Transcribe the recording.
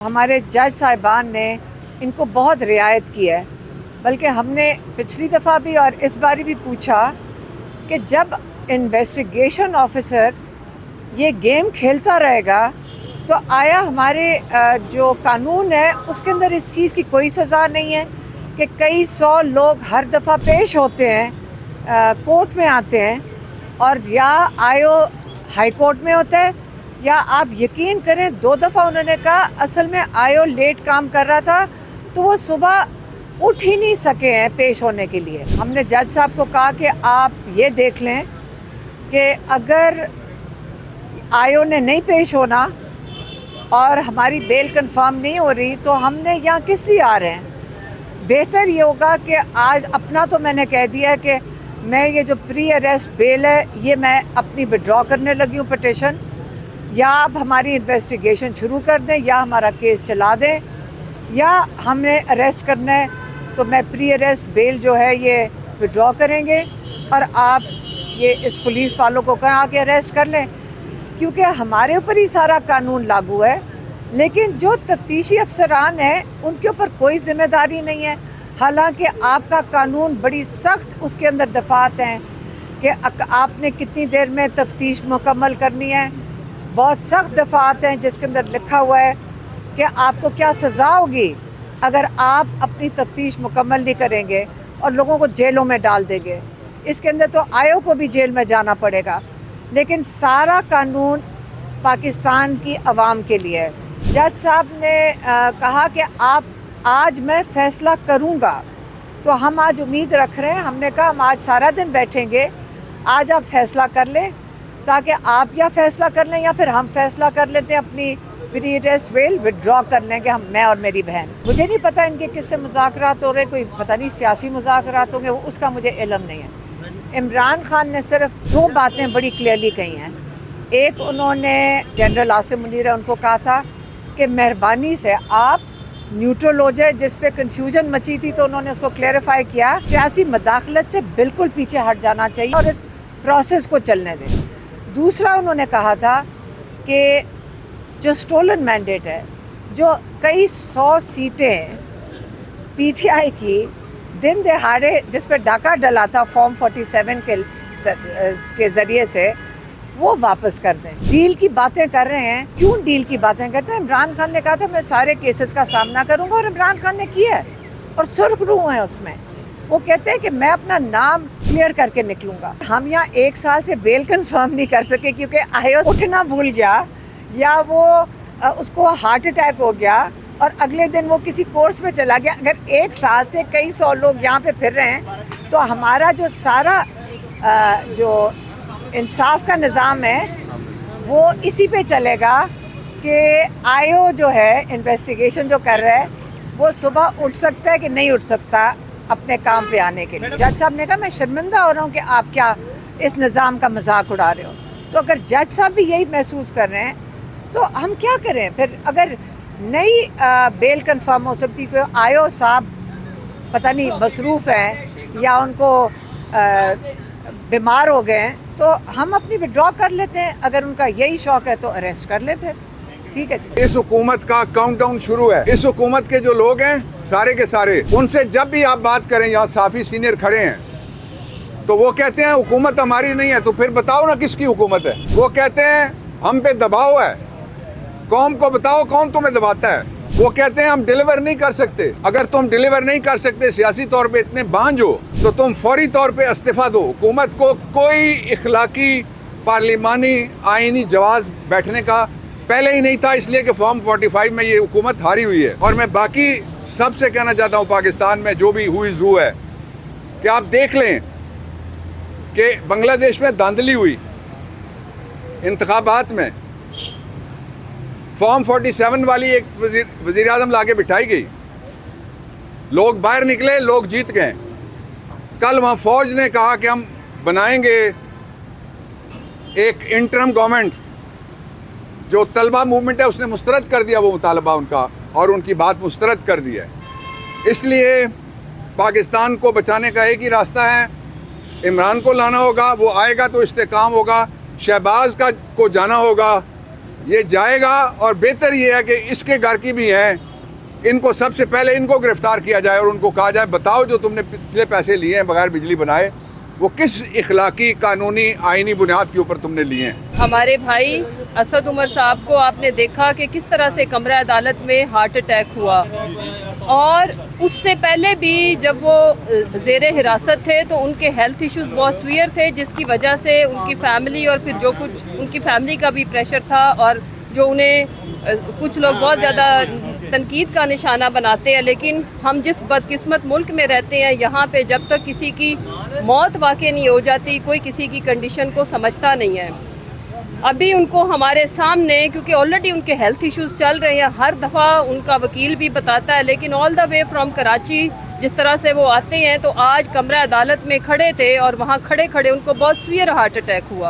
ہمارے جج صاحبان نے ان کو بہت رعایت کی ہے، بلکہ ہم نے پچھلی دفعہ بھی اور اس باری بھی پوچھا کہ جب انویسٹیگیشن آفیسر یہ گیم کھیلتا رہے گا تو آیا ہمارے جو قانون ہے اس کے اندر اس چیز کی کوئی سزا نہیں ہے کہ کئی سو لوگ ہر دفعہ پیش ہوتے ہیں، کورٹ میں آتے ہیں، اور یا آئیو ہائی کورٹ میں ہوتا ہے یا آپ یقین کریں 2 دفعہ انہوں نے کہا اصل میں آئیو لیٹ کام کر رہا تھا تو وہ صبح اٹھ ہی نہیں سکے ہیں پیش ہونے کے لیے۔ ہم نے جج صاحب کو کہا کہ آپ یہ دیکھ لیں کہ اگر آئیو نے نہیں پیش ہونا اور ہماری بیل کنفرم نہیں ہو رہی تو ہم نے یہاں کس لیے آ رہے ہیں؟ بہتر یہ ہوگا کہ آج اپنا تو میں نے کہہ دیا کہ میں یہ جو پری اریسٹ بیل ہے یہ میں اپنی وڈرا کرنے لگی ہوں پٹیشن، یا آپ ہماری انویسٹیگیشن شروع کر دیں یا ہمارا کیس چلا دیں، یا ہم نے اریسٹ کرنا ہے تو میں پری اریسٹ بیل جو ہے یہ وڈرا کریں گے اور آپ یہ اس پولیس والوں کو کہاں کہ اریسٹ کر لیں، کیونکہ ہمارے اوپر ہی سارا قانون لاگو ہے، لیکن جو تفتیشی افسران ہیں ان کے اوپر کوئی ذمہ داری نہیں ہے۔ حالانکہ آپ کا قانون بڑی سخت اس کے اندر دفعات ہیں کہ آپ نے کتنی دیر میں تفتیش مکمل کرنی ہے، بہت سخت دفعات ہیں جس کے اندر لکھا ہوا ہے کہ آپ کو کیا سزا ہوگی اگر آپ اپنی تفتیش مکمل نہیں کریں گے اور لوگوں کو جیلوں میں ڈال دیں گے۔ اس کے اندر تو آئیو کو بھی جیل میں جانا پڑے گا، لیکن سارا قانون پاکستان کی عوام کے لیے ہے۔ جج صاحب نے کہا کہ آپ آج میں فیصلہ کروں گا، تو ہم آج امید رکھ رہے ہیں، ہم نے کہا ہم آج سارا دن بیٹھیں گے، آج آپ فیصلہ کر لیں تاکہ آپ یا فیصلہ کر لیں یا پھر ہم فیصلہ کر لیتے ہیں، اپنی پری اریسٹ بیل وڈرا کر لیں گے میں اور میری بہن۔ مجھے نہیں پتہ ان کے کس سے مذاکرات ہو رہے، کوئی پتہ نہیں سیاسی مذاکرات ہوں گے، اس کا مجھے علم نہیں ہے۔ عمران خان نے صرف 2 باتیں بڑی کلیئرلی کہی ہیں۔ ایک انہوں نے جنرل عاصم منیر ان کو کہا تھا کہ مہربانی سے آپ نیوٹرل ہو جائے، جس پہ کنفیوژن مچی تھی تو انہوں نے اس کو کلیئرفائی کیا، سیاسی مداخلت سے بالکل پیچھے ہٹ جانا چاہیے اور اس پروسیس کو چلنے دیں۔ دوسرا انہوں نے کہا تھا کہ جو سٹولن مینڈیٹ ہے، جو کئی 100 سیٹیں پی ٹی آئی کی دن دہاڑے جس پہ ڈاکہ ڈلا تھا فارم 47 کے ذریعے سے، وہ واپس کر دیں۔ ڈیل کی باتیں کر رہے ہیں، کیوں ڈیل کی باتیں کرتے ہیں؟ عمران خان نے کہا تھا میں سارے کیسز کا سامنا کروں گا، اور عمران خان نے کیا ہے اور سرخ روح ہیں اس میں۔ وہ کہتے ہیں کہ میں اپنا نام کلیئر کر کے نکلوں گا۔ ہم یہاں 1 سال سے بیل کنفرم نہیں کر سکے کیونکہ آئیو اٹھنا بھول گیا، یا وہ اس کو ہارٹ اٹیک ہو گیا اور اگلے دن وہ کسی کورس میں چلا گیا۔ اگر 1 سال سے کئی 100 لوگ یہاں پہ پھر رہے ہیں تو ہمارا جو سارا جو انصاف کا نظام ہے وہ اسی پہ چلے گا کہ آئیو جو ہے انویسٹیگیشن جو کر رہا ہے وہ صبح اٹھ سکتا ہے کہ نہیں اٹھ سکتا اپنے کام پہ آنے کے لیے۔ جج صاحب نے کہا میں شرمندہ ہو رہا ہوں کہ آپ کیا اس نظام کا مذاق اڑا رہے ہو۔ تو اگر جج صاحب بھی یہی محسوس کر رہے ہیں تو ہم کیا کریں پھر؟ اگر نئی بیل کنفرم ہو سکتی، کوئی آئیو صاحب پتہ نہیں مصروف ہیں یا ان کو بیمار ہو گئے ہیں تو ہم اپنی وڈرا کر لیتے ہیں، اگر ان کا یہی شوق ہے تو اریسٹ کر لیں پھر، ٹھیک ہے جی۔ اس حکومت کا کاؤنٹ ڈاؤن شروع ہے۔ اس حکومت کے جو لوگ ہیں سارے کے سارے، ان سے جب بھی آپ بات کریں، یہاں صافی سینئر کھڑے ہیں، تو وہ کہتے ہیں حکومت ہماری نہیں ہے، تو پھر بتاؤ نا کس کی حکومت ہے؟ وہ کہتے ہیں ہم پہ دباؤ ہے، قوم کو بتاؤ کون تمہیں دباتا ہے۔ وہ کہتے ہیں ہم ڈیلیور نہیں کر سکتے۔ اگر تم ڈیلیور نہیں کر سکتے، سیاسی طور پہ اتنے بانجھ ہو، تو تم فوری طور پہ استعفیٰ دو۔ حکومت کو کوئی اخلاقی پارلیمانی آئینی جواز بیٹھنے کا پہلے ہی نہیں تھا، اس لیے کہ فارم 45 میں یہ حکومت ہاری ہوئی ہے۔ اور میں باقی سب سے کہنا چاہتا ہوں پاکستان میں جو بھی ہوئی زو ہے کہ آپ دیکھ لیں کہ بنگلہ دیش میں دھاندلی ہوئی انتخابات میں، فارم 47 والی ایک وزیر اعظم لا کے بٹھائی گئی، لوگ باہر نکلے، لوگ جیت گئے۔ کل وہاں فوج نے کہا کہ ہم بنائیں گے ایک انٹرم گورنمنٹ، جو طلبہ موومنٹ ہے اس نے مسترد کر دیا وہ مطالبہ ان کا، اور ان کی بات مسترد کر دی ہے۔ اس لیے پاکستان کو بچانے کا ایک ہی راستہ ہے، عمران کو لانا ہوگا، وہ آئے گا تو استحکام ہوگا، شہباز کو جانا ہوگا، یہ جائے گا اور بہتر یہ ہے کہ اس کے گھر کی بھی ہیں, ان کو سب سے پہلے ان کو گرفتار کیا جائے اور ان کو کہا جائے بتاؤ جو تم نے پچھلے پیسے لیے ہیں بغیر بجلی بنائے وہ کس اخلاقی قانونی آئینی بنیاد کے اوپر تم نے لیے ہیں. ہمارے بھائی اسد عمر صاحب کو آپ نے دیکھا کہ کس طرح سے کمرہ عدالت میں ہارٹ اٹیک ہوا, اور اس سے پہلے بھی جب وہ زیر حراست تھے تو ان کے ہیلتھ ایشوز بہت سویئر تھے, جس کی وجہ سے ان کی فیملی اور پھر جو کچھ ان کی فیملی کا بھی پریشر تھا, اور جو انہیں کچھ لوگ بہت زیادہ تنقید کا نشانہ بناتے ہیں. لیکن ہم جس بدقسمت ملک میں رہتے ہیں یہاں پہ جب تک کسی کی موت واقع نہیں ہو جاتی کوئی کسی کی کنڈیشن کو سمجھتا نہیں ہے. ابھی ان کو ہمارے سامنے, کیونکہ آلریڈی ان کے ہیلتھ ایشوز چل رہے ہیں, ہر دفعہ ان کا وکیل بھی بتاتا ہے, لیکن آل دا وے فرام کراچی جس طرح سے وہ آتے ہیں تو آج کمرہ عدالت میں کھڑے تھے اور وہاں کھڑے کھڑے ان کو بہت سویئر ہارٹ اٹیک ہوا.